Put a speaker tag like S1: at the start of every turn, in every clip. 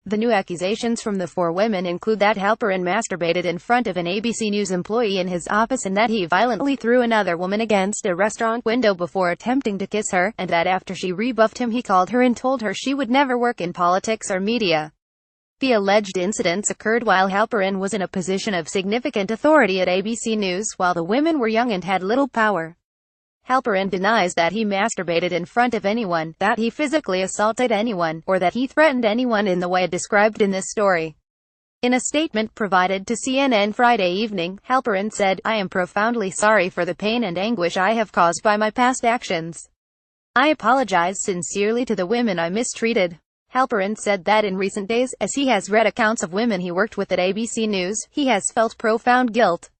S1: The new accusations from the four women include that Halperin masturbated in front of an ABC News employee in his office, and that he violently threw another woman against a restaurant window before attempting to kiss her, and that after she rebuffed him he called her and told her she would never work in politics or media. The alleged incidents occurred while Halperin was in a position of significant authority at ABC News, while the women were young and had little power. Halperin denies that he masturbated in front of anyone, that he physically assaulted anyone, or that he threatened anyone in the way described in this story. In a statement provided to CNN Friday evening, Halperin said, "I am profoundly sorry for the pain and anguish I have caused by my past actions. I apologize sincerely to the women I mistreated." Halperin said that in recent days, as he has read accounts of women he worked with at ABC News, he has felt profound guilt.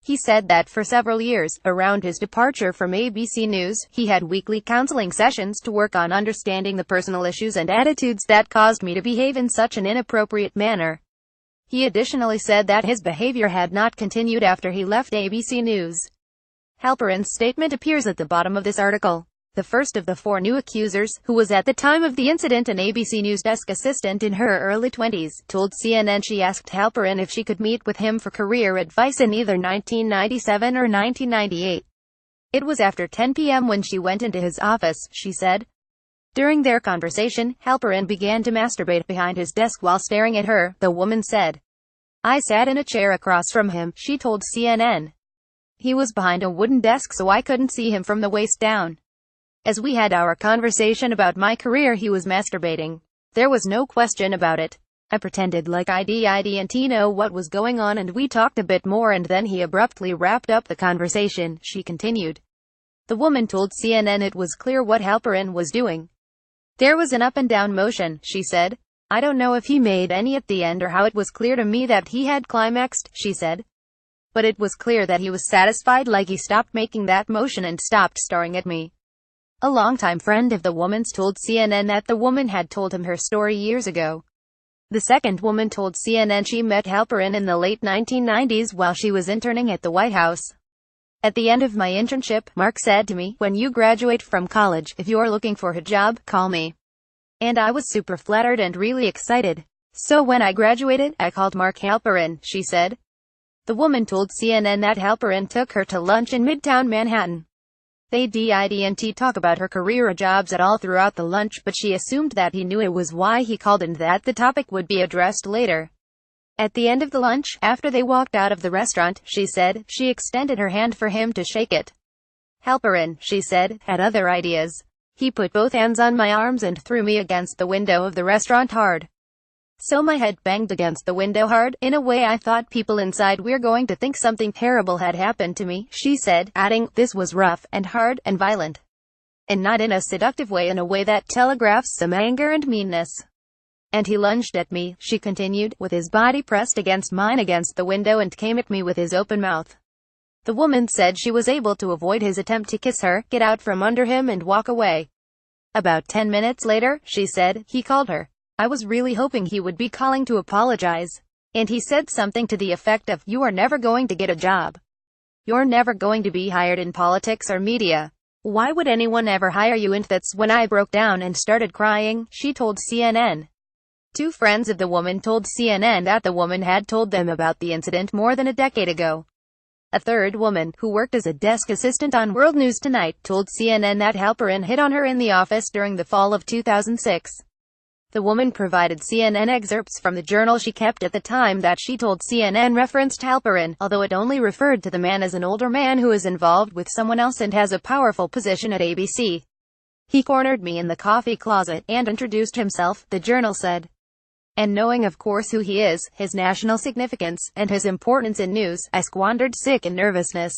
S1: He said that for several years, around his departure from ABC News, he had weekly counseling sessions to work on understanding the personal issues and attitudes that caused me to behave in such an inappropriate manner. He additionally said that his behavior had not continued after he left ABC News. Halperin's statement appears at the bottom of this article. The first of the four new accusers, who was at the time of the incident an ABC News desk assistant in her early 20s, told CNN she asked Halperin if she could meet with him for career advice in either 1997 or 1998. It was after 10 p.m. when she went into his office, she said. During their conversation, Halperin began to masturbate behind his desk while staring at her, the woman said. "I sat in a chair across from him," she told CNN. "He was behind a wooden desk so I couldn't see him from the waist down. As we had our conversation about my career, he was masturbating. There was no question about it. I pretended like I didn't know what was going on, and we talked a bit more, and then he abruptly wrapped up the conversation," she continued. The woman told CNN it was clear what Halperin was doing. "There was an up and down motion," she said. "I don't know if he made any at the end or how it was clear to me that he had climaxed," she said. "But it was clear that he was satisfied, like he stopped making that motion and stopped staring at me." A longtime friend of the woman's told CNN that the woman had told him her story years ago. The second woman told CNN she met Halperin in the late 1990s while she was interning at the White House. "At the end of my internship, Mark said to me, 'When you graduate from college, if you're looking for a job, call me.' And I was super flattered and really excited. So when I graduated, I called Mark Halperin," she said. The woman told CNN that Halperin took her to lunch in Midtown Manhattan. They didn't talk about her career or jobs at all throughout the lunch, but she assumed that he knew it was why he called and that the topic would be addressed later. At the end of the lunch, after they walked out of the restaurant, she said, she extended her hand for him to shake it. Halperin, she said, had other ideas. "He put both hands on my arms and threw me against the window of the restaurant hard. So my head banged against the window hard. In a way I thought people inside were going to think something terrible had happened to me," she said, adding, "This was rough, and hard, and violent. And not in a seductive way, in a way that telegraphs some anger and meanness. And he lunged at me," she continued, "with his body pressed against mine against the window, and came at me with his open mouth." The woman said she was able to avoid his attempt to kiss her, get out from under him and walk away. About 10 minutes later, she said, he called her. "I was really hoping he would be calling to apologize. And he said something to the effect of, 'You are never going to get a job. You're never going to be hired in politics or media. Why would anyone ever hire you?' And that's when I broke down and started crying," she told CNN. Two friends of the woman told CNN that the woman had told them about the incident more than a decade ago. A third woman, who worked as a desk assistant on World News Tonight, told CNN that Halperin hit on her in the office during the fall of 2006. The woman provided CNN excerpts from the journal she kept at the time that she told CNN referenced Halperin, although it only referred to the man as an older man who is involved with someone else and has a powerful position at ABC. "He cornered me in the coffee closet and introduced himself," the journal said. "And knowing of course who he is, his national significance, and his importance in news, I squandered sick and nervousness.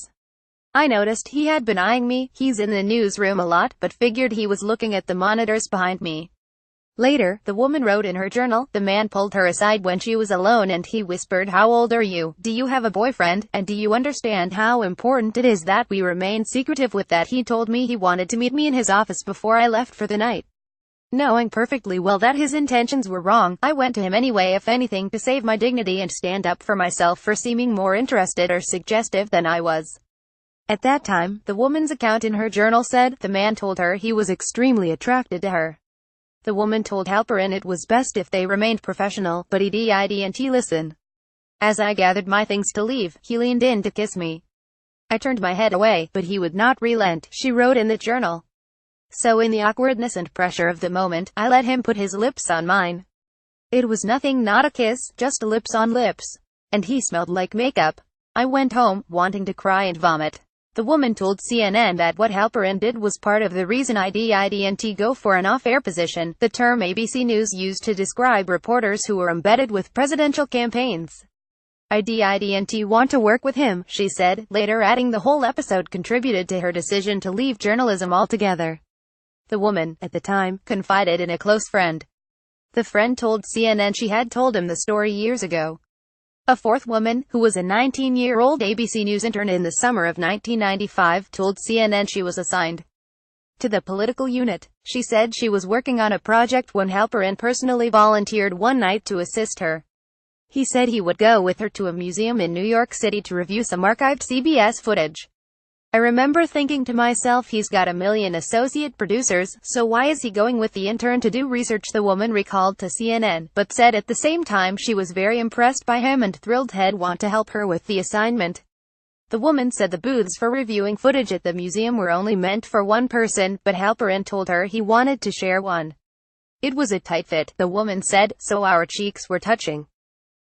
S1: I noticed he had been eyeing me. He's in the newsroom a lot, but figured he was looking at the monitors behind me." Later, the woman wrote in her journal, "The man pulled her aside when she was alone and he whispered, 'How old are you? Do you have a boyfriend? And do you understand how important it is that we remain secretive with that?' He told me he wanted to meet me in his office before I left for the night. Knowing perfectly well that his intentions were wrong, I went to him anyway, if anything, to save my dignity and stand up for myself for seeming more interested or suggestive than I was." At that time, the woman's account in her journal said, the man told her he was extremely attracted to her. The woman told Halperin it was best if they remained professional, but he didn't listen. As I gathered my things to leave, he leaned in to kiss me. I turned my head away, but he would not relent, she wrote in the journal. So in the awkwardness and pressure of the moment, I let him put his lips on mine. It was nothing, not a kiss, just lips on lips. And he smelled like makeup. I went home, wanting to cry and vomit. The woman told CNN that what Halperin did was part of the reason I didn't go for an off-air position, the term ABC News used to describe reporters who were embedded with presidential campaigns. I didn't want to work with him, she said, later adding the whole episode contributed to her decision to leave journalism altogether. The woman, at the time, confided in a close friend. The friend told CNN she had told him the story years ago. A fourth woman, who was a 19-year-old ABC News intern in the summer of 1995, told CNN she was assigned to the political unit. She said she was working on a project when Halperin personally volunteered one night to assist her. He said he would go with her to a museum in New York City to review some archived CBS footage. I remember thinking to myself, he's got a million associate producers, so why is he going with the intern to do research? The woman recalled to CNN, but said at the same time she was very impressed by him and thrilled he'd want to help her with the assignment. The woman said the booths for reviewing footage at the museum were only meant for one person, but Halperin told her he wanted to share one. It was a tight fit, the woman said, so our cheeks were touching.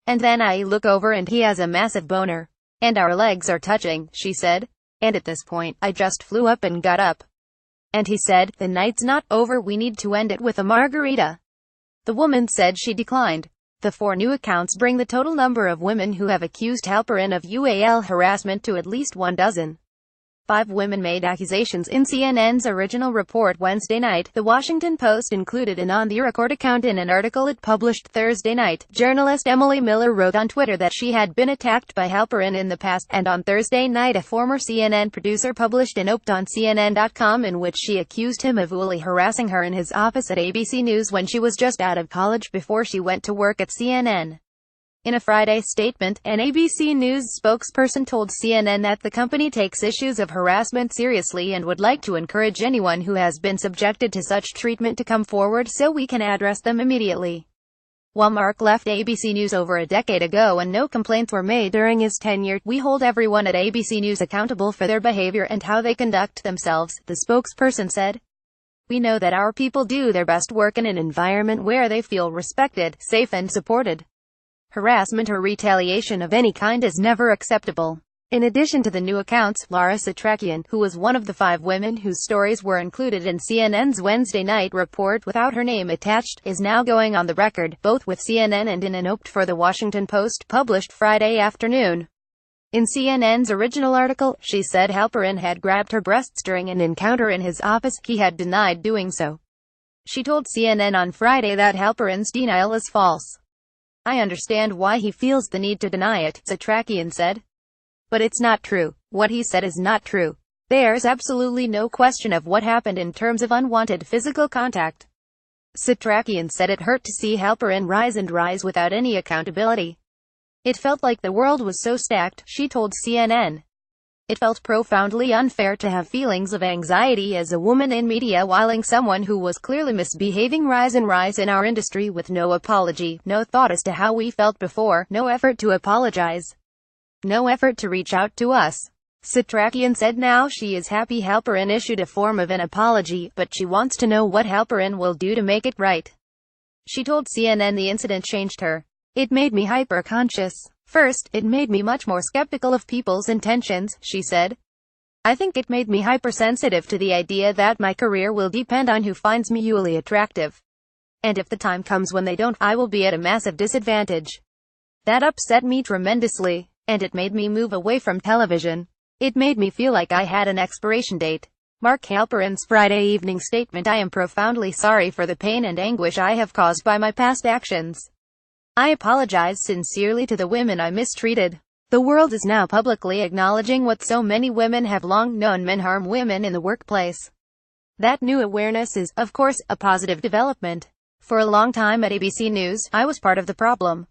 S1: And then I look over and he has a massive boner. And our legs are touching, she said. And at this point, I just flew up and got up. And he said, the night's not over, we need to end it with a margarita. The woman said she declined. The 4 new accounts bring the total number of women who have accused Halperin of UAL harassment to at least 1 dozen. 5 women made accusations in CNN's original report Wednesday night. The Washington Post included an on-the-record account in an article it published Thursday night. Journalist Emily Miller wrote on Twitter that she had been attacked by Halperin in the past, and on Thursday night a former CNN producer published an op-ed on CNN.com in which she accused him of bully harassing her in his office at ABC News when she was just out of college before she went to work at CNN. In a Friday statement, an ABC News spokesperson told CNN that the company takes issues of harassment seriously and would like to encourage anyone who has been subjected to such treatment to come forward so we can address them immediately. While Mark left ABC News over a decade ago and no complaints were made during his tenure, we hold everyone at ABC News accountable for their behavior and how they conduct themselves, the spokesperson said. We know that our people do their best work in an environment where they feel respected, safe and supported. Harassment or retaliation of any kind is never acceptable. In addition to the new accounts, Laura Satrakian, who was one of the 5 women whose stories were included in CNN's Wednesday night report without her name attached, is now going on the record, both with CNN and in an op-ed for the Washington Post published Friday afternoon. In CNN's original article, she said Halperin had grabbed her breasts during an encounter in his office. He had denied doing so. She told CNN on Friday that Halperin's denial is false. I understand why he feels the need to deny it, Satrakian said. But it's not true. What he said is not true. There's absolutely no question of what happened in terms of unwanted physical contact. Satrakian said it hurt to see Halperin rise without any accountability. It felt like the world was so stacked, she told CNN. It felt profoundly unfair to have feelings of anxiety as a woman in media whiling someone who was clearly misbehaving rise in our industry with no apology, no thought as to how we felt before, no effort to apologize. No effort to reach out to us. Satrakian said now she is happy Halperin issued a form of an apology, but she wants to know what Halperin will do to make it right. She told CNN the incident changed her. It made me hyper-conscious. First, it made me much more skeptical of people's intentions, she said. I think it made me hypersensitive to the idea that my career will depend on who finds me really attractive. And if the time comes when they don't, I will be at a massive disadvantage. That upset me tremendously, and it made me move away from television. It made me feel like I had an expiration date. Mark Halperin's Friday evening statement. I am profoundly sorry for the pain and anguish I have caused by my past actions. I apologize sincerely to the women I mistreated. The world is now publicly acknowledging what so many women have long known: men harm women in the workplace. That new awareness is, of course, a positive development. For a long time at ABC News, I was part of the problem.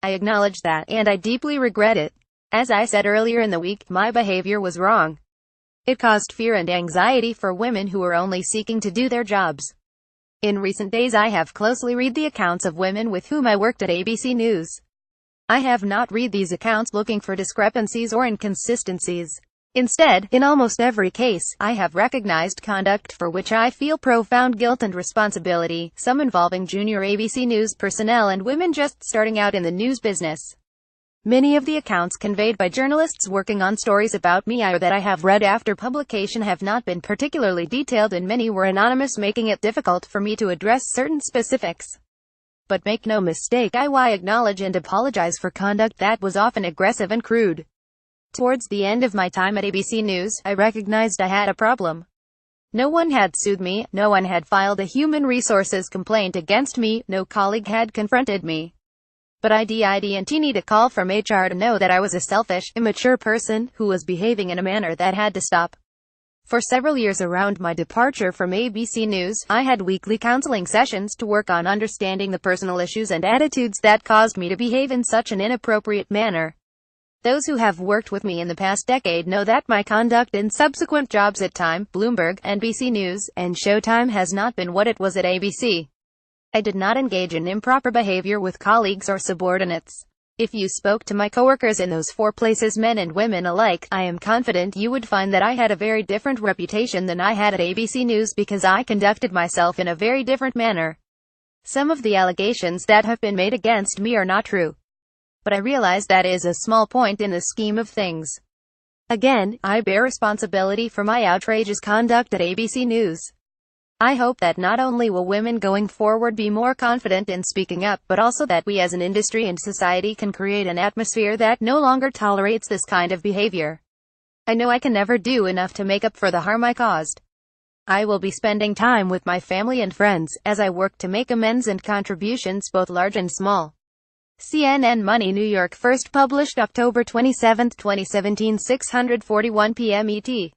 S1: I acknowledge that, and I deeply regret it. As I said earlier in the week, my behavior was wrong. It caused fear and anxiety for women who were only seeking to do their jobs. In recent days I have closely read the accounts of women with whom I worked at ABC News. I have not read these accounts looking for discrepancies or inconsistencies. Instead, in almost every case, I have recognized conduct for which I feel profound guilt and responsibility, some involving junior ABC News personnel and women just starting out in the news business. Many of the accounts conveyed by journalists working on stories about me or that I have read after publication have not been particularly detailed, and many were anonymous, making it difficult for me to address certain specifics. But make no mistake, I acknowledge and apologize for conduct that was often aggressive and crude. Towards the end of my time at ABC News, I recognized I had a problem. No one had sued me, no one had filed a human resources complaint against me, no colleague had confronted me. But I didn't need a call from HR to know that I was a selfish, immature person who was behaving in a manner that had to stop. For several years around my departure from ABC News, I had weekly counseling sessions to work on understanding the personal issues and attitudes that caused me to behave in such an inappropriate manner. Those who have worked with me in the past decade know that my conduct in subsequent jobs at Time, Bloomberg, NBC News, and Showtime has not been what it was at ABC. I did not engage in improper behavior with colleagues or subordinates. If you spoke to my coworkers in those four places, men and women alike, I am confident you would find that I had a very different reputation than I had at ABC News, because I conducted myself in a very different manner. Some of the allegations that have been made against me are not true. But I realize that is a small point in the scheme of things. Again, I bear responsibility for my outrageous conduct at ABC News. I hope that not only will women going forward be more confident in speaking up, but also that we as an industry and society can create an atmosphere that no longer tolerates this kind of behavior. I know I can never do enough to make up for the harm I caused. I will be spending time with my family and friends, as I work to make amends and contributions both large and small. CNN Money, New York. First published October 27, 2017, 6:41 p.m. ET.